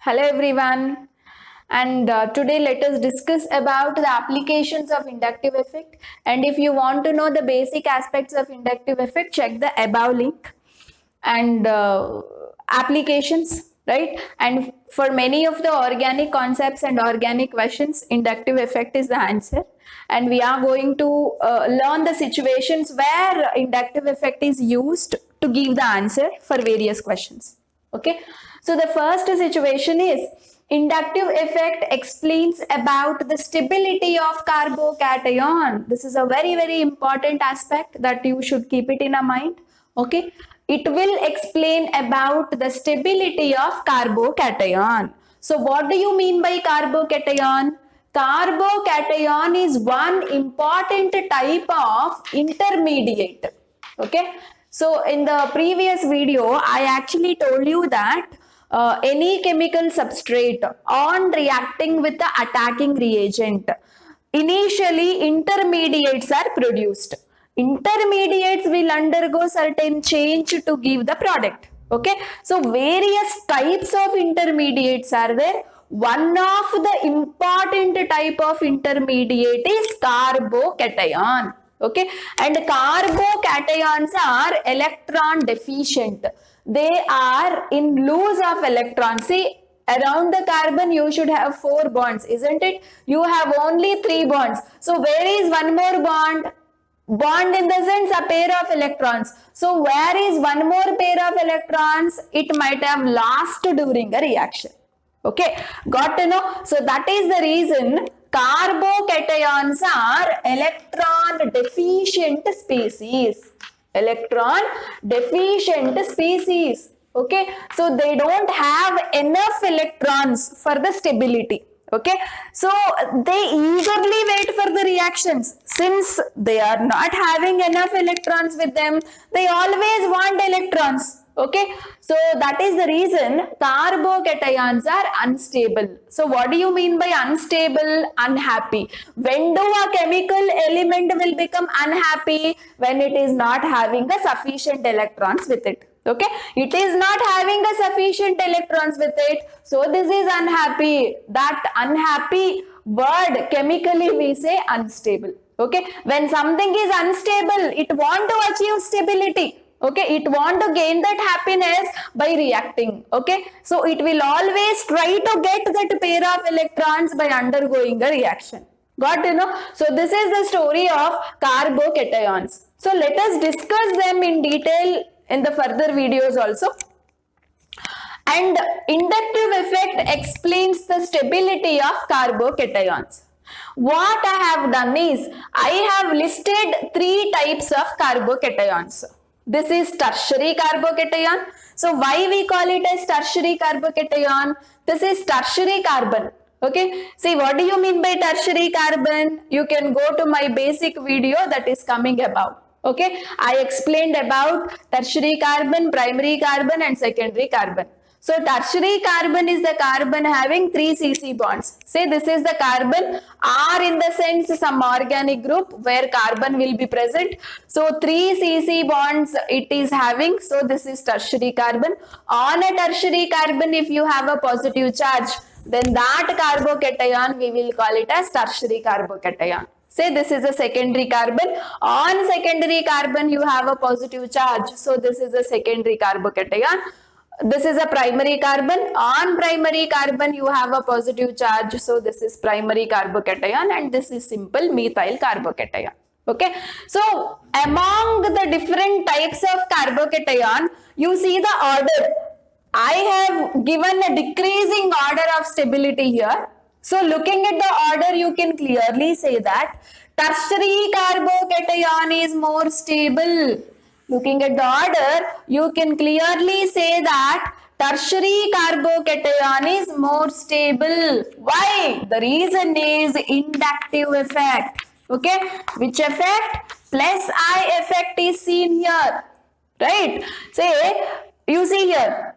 Hello everyone, and today let us discuss about the applications of inductive effect. And if you want to know the basic aspects of inductive effect, check the above link and applications, right? And for many of the organic concepts and organic questions, inductive effect is the answer. And we are going to learn the situations where inductive effect is used to give the answer for various questions. Okay, so the first situation is inductive effect explains about the stability of carbocation. This is a very important aspect that you should keep it in a mind. Okay, it will explain about the stability of carbocation. So what do you mean by carbocation? Carbocation is one important type of intermediate. Okay, so in the previous video I actually told you that any chemical substrate on reacting with the attacking reagent, initially intermediates are produced. Intermediates will undergo certain change to give the product. Okay, so various types of intermediates are there. One of the important type of intermediate is carbocation. Okay, and carbocations are electron deficient. They are in loss of electrons. See, around the carbon you should have 4 bonds, isn't it? You have only 3 bonds. So where is one more bond? Bond in the sense a pair of electrons. So where is one more pair of electrons? It might have lost during a reaction. Okay, got to know? So that is the reason carbocations are electron deficient species. Electron deficient species. Okay, so they don't have enough electrons for the stability. Okay, so they eagerly wait for the reactions. Since they are not having enough electrons with them, they always want electrons. Okay, so that is the reason carbocations are unstable. So what do you mean by unstable? Unhappy. When do a chemical element will become unhappy? When it is not having the sufficient electrons with it. Okay, it is not having a sufficient electrons with it, so this is unhappy. That unhappy word chemically we say unstable. Okay, when something is unstable, it want to achieve stability. Okay, it want to gain that happiness by reacting. Okay, so it will always try to get that pair of electrons by undergoing a reaction. Got to know? So this is the story of carbocations. So let us discuss them in detail in the further videos also. And inductive effect explains the stability of carbocations. What I have done is, I have listed 3 types of carbocations. This is tertiary carbocation. So why we call it as tertiary carbocation? This is tertiary carbon. Okay, see, what do you mean by tertiary carbon? You can go to my basic video that is coming above. Okay, I explained about tertiary carbon, primary carbon and secondary carbon. So tertiary carbon is the carbon having 3 CC bonds. Say this is the carbon, R in the sense some organic group where carbon will be present. So 3 CC bonds it is having. So this is tertiary carbon. On a tertiary carbon, if you have a positive charge, then that carbocation we will call it as tertiary carbocation. Say this is a secondary carbon. On secondary carbon you have a positive charge. So this is a secondary carbocation. This is a primary carbon. On primary carbon you have a positive charge. So this is primary carbocation and this is simple methyl carbocation. Okay. So among the different types of carbocation, you see the order. I have given a decreasing order of stability here. So looking at the order, you can clearly say that tertiary carbocation is more stable. Looking at the order, you can clearly say that tertiary carbocation is more stable. Why? The reason is inductive effect. Okay, which effect? Plus I effect is seen here. Right? Say, you see here,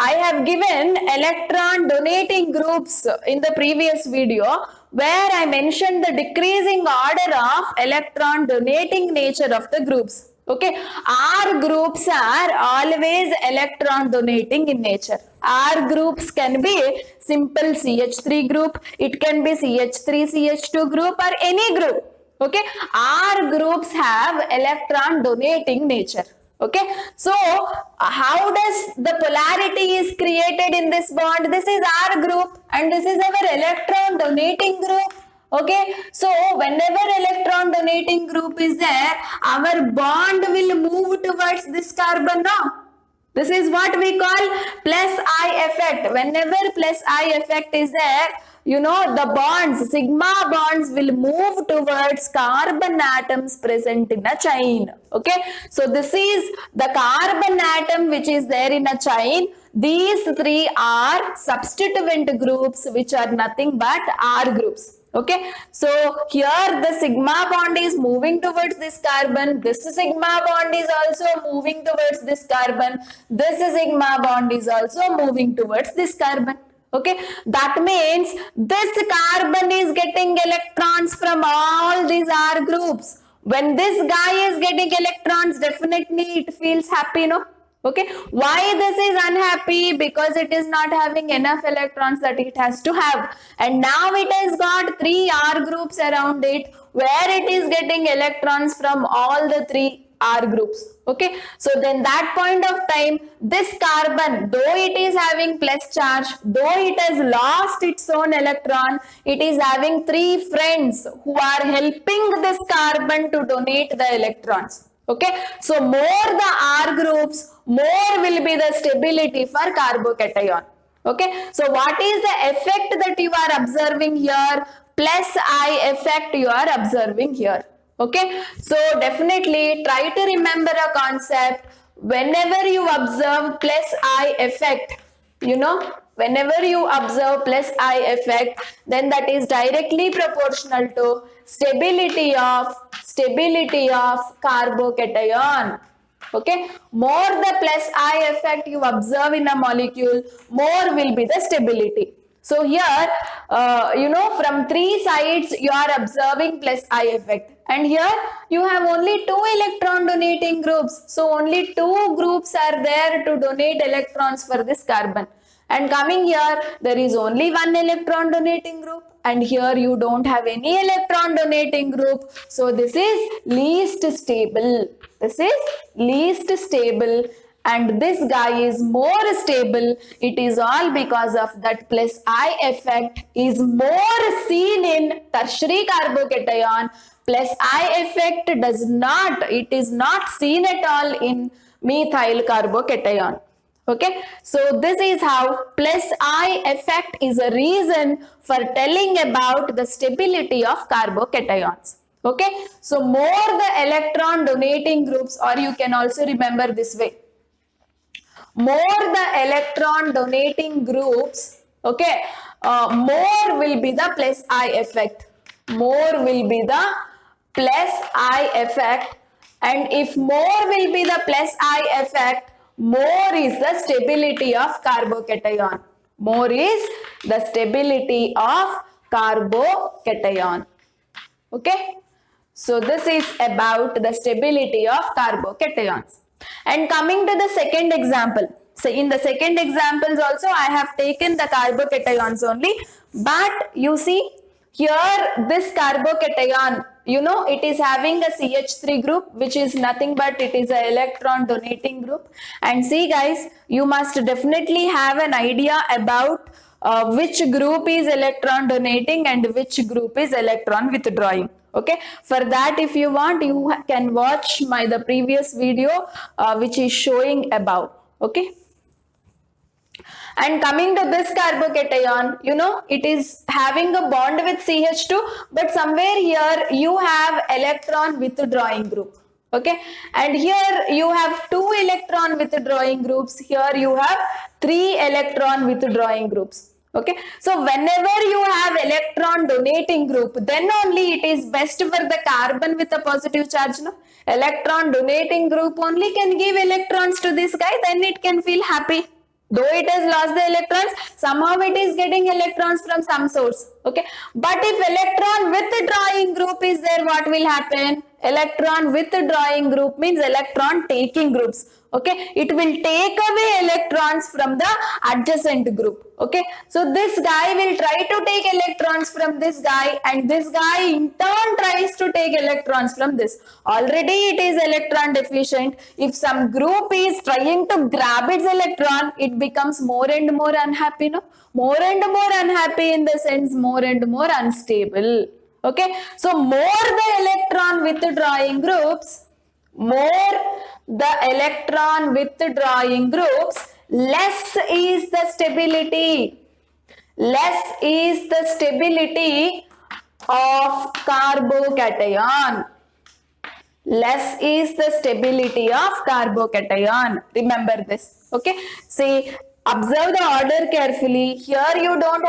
I have given electron donating groups in the previous video where I mentioned the decreasing order of electron donating nature of the groups. Okay, R groups are always electron donating in nature. R groups can be simple CH3 group, it can be CH3 CH2 group or any group. Okay, R groups have electron donating nature. Okay, so how does the polarity is created in this bond? This is R group and this is our electron donating group. Okay, so whenever electron donating group is there, our bond will move towards this carbon now. This is what we call plus I effect. Whenever plus I effect is there, you know, the bonds, sigma bonds will move towards carbon atoms present in a chain. Okay, so this is the carbon atom which is there in a chain. These three are substituent groups which are nothing but R groups. Okay, so here the sigma bond is moving towards this carbon, this sigma bond is also moving towards this carbon, this sigma bond is also moving towards this carbon. Okay, that means this carbon is getting electrons from all these R groups. When this guy is getting electrons, definitely it feels happy, no? Okay, why this is unhappy? Because it is not having enough electrons that it has to have, and now it has got three R groups around it where it is getting electrons from all the three R groups. Okay, so then that point of time, this carbon, though it is having plus charge, though it has lost its own electron, it is having three friends who are helping this carbon to donate the electrons. Okay, so more the R groups, more will be the stability for carbocation. Okay, so what is the effect that you are observing here? Plus I effect you are observing here. Okay, so definitely try to remember a concept. Whenever you observe plus I effect, you know, whenever you observe plus I effect, then that is directly proportional to stability of carbocation. Okay, more the plus I effect you observe in a molecule, more will be the stability. So here, you know, from three sides you are observing plus I effect, and here you have only two electron donating groups. So only two groups are there to donate electrons for this carbon. And coming here, there is only one electron donating group, and here you don't have any electron donating group. So this is least stable. This is least stable, and this guy is more stable. It is all because of that plus I effect is more seen in tertiary carbocation. Plus I effect it is not seen at all in methyl carbocation. Okay, so this is how plus I effect is a reason for telling about the stability of carbocations. Okay, so more the electron donating groups, or you can also remember this way, more the electron donating groups, okay, more will be the plus I effect. More will be the plus I effect, and if more will be the plus I effect, more is the stability of carbocation. More is the stability of carbocation. Okay, so this is about the stability of carbocations. And coming to the second example, so in the second examples also I have taken the carbocations only, but you see here this carbocation, you know, it is having a CH3 group, which is nothing but it is an electron donating group. And see guys, you must definitely have an idea about which group is electron donating and which group is electron withdrawing. Okay, for that if you want, you can watch the previous video which is showing above. Okay, and coming to this carbocation, you know, it is having a bond with CH2, but somewhere here you have electron withdrawing group. Okay, and here you have two electron withdrawing groups, here you have three electron withdrawing groups. Okay, so whenever you have electron donating group, then only it is best for the carbon with a positive charge. No, electron donating group only can give electrons to this guy, then it can feel happy. Though it has lost the electrons, somehow it is getting electrons from some source. Okay. But if electron withdrawing group is there, what will happen? Electron withdrawing group means electron taking groups. Okay. It will take away electrons from the adjacent group. Okay. So this guy will try to take electrons from this guy, and this guy in turn tries to take electrons from this. Already it is electron deficient. If some group is trying to grab its electron, it becomes more and more unhappy, no? More and more unhappy in the sense more and more unstable. Okay. So more the electron withdrawing groups, less is the stability. Less is the stability of carbocation. Less is the stability of carbocation. Remember this. Okay. See, observe the order carefully. Here you don't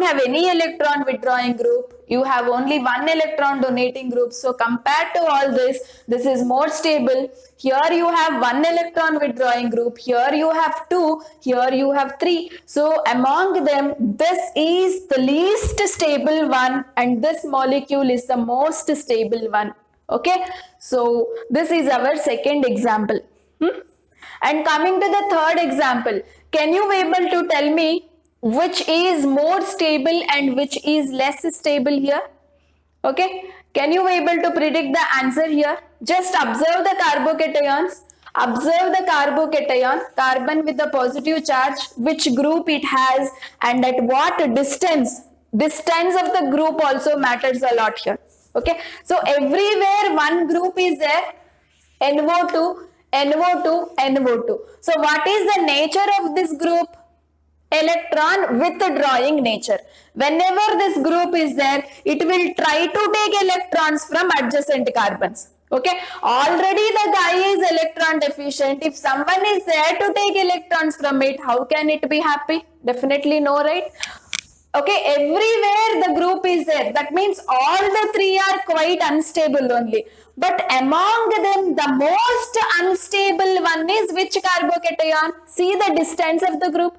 have any electron withdrawing group. You have only one electron donating group. So compared to all this is more stable. Here you have one electron withdrawing group. Here you have two. Here you have three. So among them, this is the least stable one, and this molecule is the most stable one. Okay. So this is our second example. And coming to the third example, can you be able to tell me which is more stable and which is less stable here? Okay. Can you be able to predict the answer here? Just observe the carbocations. Observe the carbocation, carbon with the positive charge, which group it has and at what distance. Distance of the group also matters a lot here. Okay. So everywhere one group is there, NO2, NO2, NO2. So what is the nature of this group? Electron withdrawing nature. Whenever this group is there, it will try to take electrons from adjacent carbons. Okay. Already the guy is electron deficient. If someone is there to take electrons from it, how can it be happy? Definitely no, right? Okay, everywhere the group is there. That means all the three are quite unstable only. But among them, the most unstable one is which carbocation? See the distance of the group.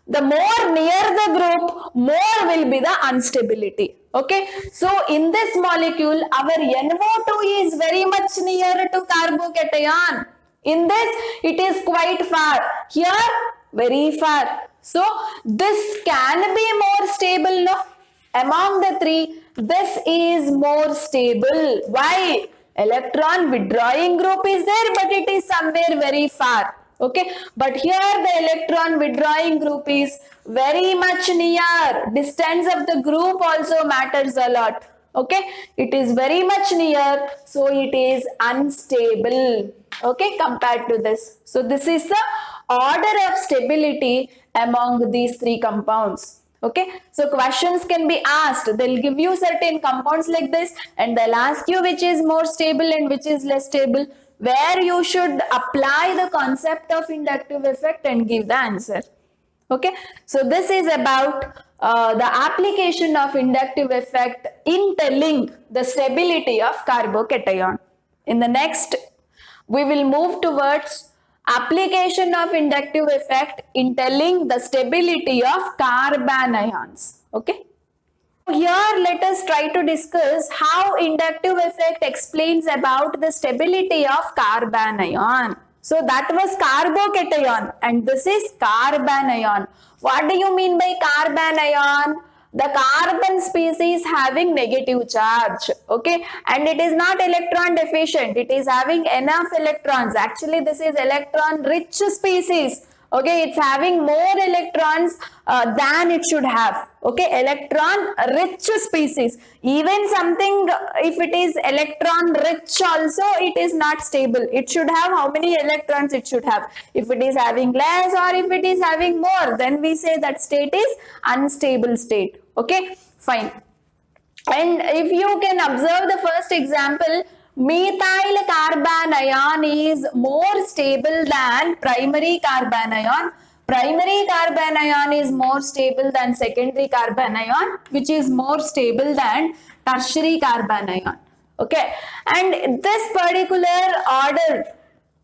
The more near the group, more will be the instability. Okay. So in this molecule, our NO2 is very much near to carbocation. In this, it is quite far. Here, very far. So this can be more stable, no? Among the three, this is more stable. Why? Electron withdrawing group is there, but it is somewhere very far. Okay. But here the electron withdrawing group is very much near. Distance of the group also matters a lot. Okay. It is very much near. So it is unstable. Okay. Compared to this. So this is the order of stability among these three compounds. Okay. So questions can be asked. They'll give you certain compounds like this and they'll ask you which is more stable and which is less stable, where you should apply the concept of inductive effect and give the answer. Okay. So this is about the application of inductive effect in telling the stability of carbocation. In the next, we will move towards application of inductive effect in telling the stability of carbon ions. Okay. Here let us try to discuss how inductive effect explains about the stability of carbon ion. So that was carbocation and this is carbon ion. What do you mean by carbon ion? The carbon species having negative charge, okay, and it is not electron deficient, it is having enough electrons. Actually this is electron rich species. Okay, it's having more electrons than it should have. Okay, electron rich species. Even something, if it is electron rich also, it is not stable. It should have how many electrons it should have. If it is having less or if it is having more, then we say that state is unstable state. Okay, fine. And if you can observe the first example, methyl carbon ion is more stable than primary carbon ion. Primary carbon ion is more stable than secondary carbon ion, which is more stable than tertiary carbon ion. Okay, and this particular order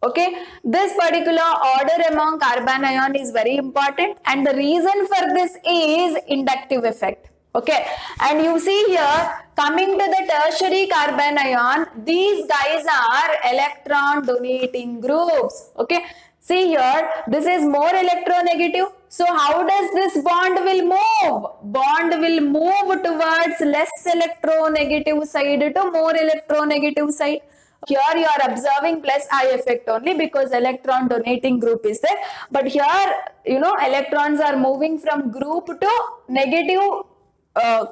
Okay, this particular order among carbon ion is very important, and the reason for this is inductive effect. Okay, and you see here, coming to the tertiary carbon ion, these guys are electron donating groups. Okay, see here, this is more electronegative. So how does this bond will move? Bond will move towards less electronegative side to more electronegative side. Here you are observing plus I effect only because electron donating group is there. But here, you know, electrons are moving from group to negative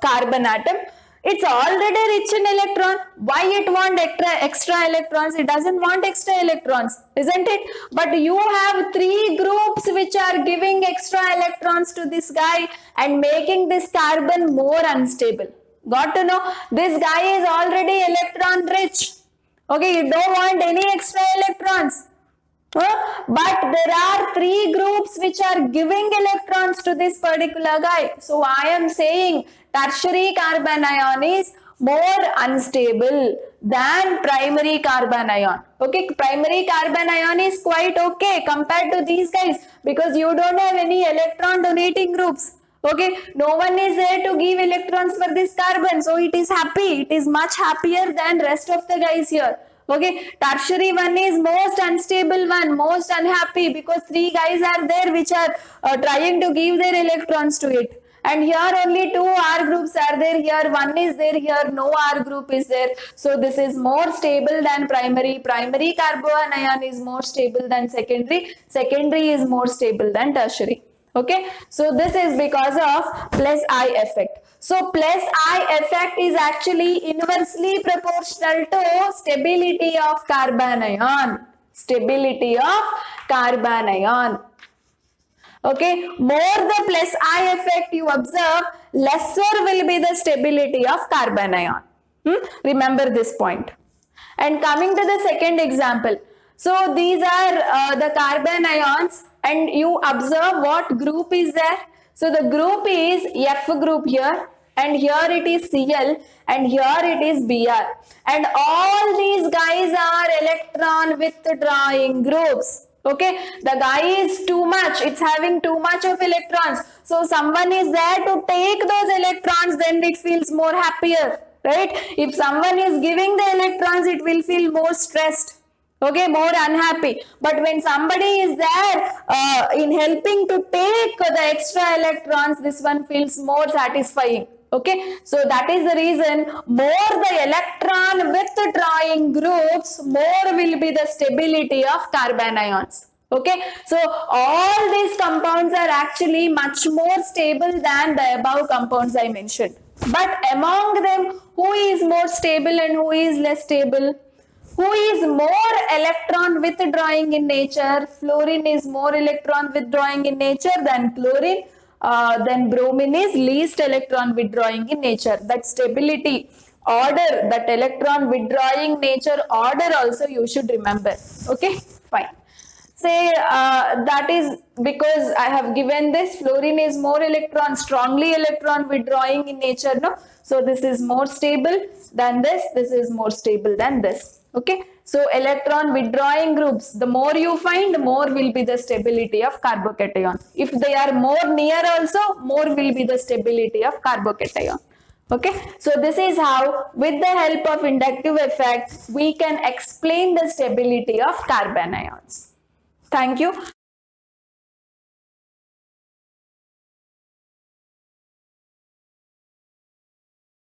carbon atom. It's already rich in electron. Why it want extra electrons? It doesn't want extra electrons, isn't it? But you have three groups which are giving extra electrons to this guy and making this carbon more unstable. Got to know? This guy is already electron rich. Okay, you don't want any extra electrons. But there are three groups which are giving electrons to this particular guy. So I am saying tertiary carbon ion is more unstable than primary carbon ion. Okay, primary carbon ion is quite okay compared to these guys because you don't have any electron donating groups. Okay, no one is there to give electrons for this carbon, so it is happy. It is much happier than rest of the guys here. Okay, tertiary one is most unstable one, most unhappy because three guys are there which are trying to give their electrons to it. And here only two R groups are there, here one is there, here no R group is there. So this is more stable than primary. Primary carbon ion is more stable than secondary. Secondary is more stable than tertiary. Okay, so this is because of plus I effect. So plus I effect is actually inversely proportional to stability of carbon ion. Stability of carbon ion. Okay, more the plus I effect you observe, lesser will be the stability of carbon ion. Remember this point. And coming to the second example. So these are the carbon ions, and you observe what group is there. So the group is F group here, and here it is Cl, and here it is Br. And all these guys are electron withdrawing groups. Okay, the guy is too much, it's having too much of electrons. So someone is there to take those electrons, then it feels more happier, right? If someone is giving the electrons, it will feel more stressed. Okay, more unhappy. But when somebody is there in helping to take the extra electrons, this one feels more satisfying. Okay, so that is the reason more the electron withdrawing groups, more will be the stability of carbon ions. Okay, so all these compounds are actually much more stable than the above compounds I mentioned. But among them, who is more stable and who is less stable? Who is more electron withdrawing in nature? Fluorine is more electron withdrawing in nature than chlorine. Then bromine is least electron withdrawing in nature. That stability order, that electron withdrawing nature order also you should remember. Okay, fine. Say that is because I have given this, fluorine is more strongly electron withdrawing in nature, no? So this is more stable than this is more stable than this. Okay, so electron withdrawing groups, the more you find, more will be the stability of carbocation. If they are more near also, more will be the stability of carbocation. Okay, so this is how, with the help of inductive effect, we can explain the stability of carbon ions. Thank you.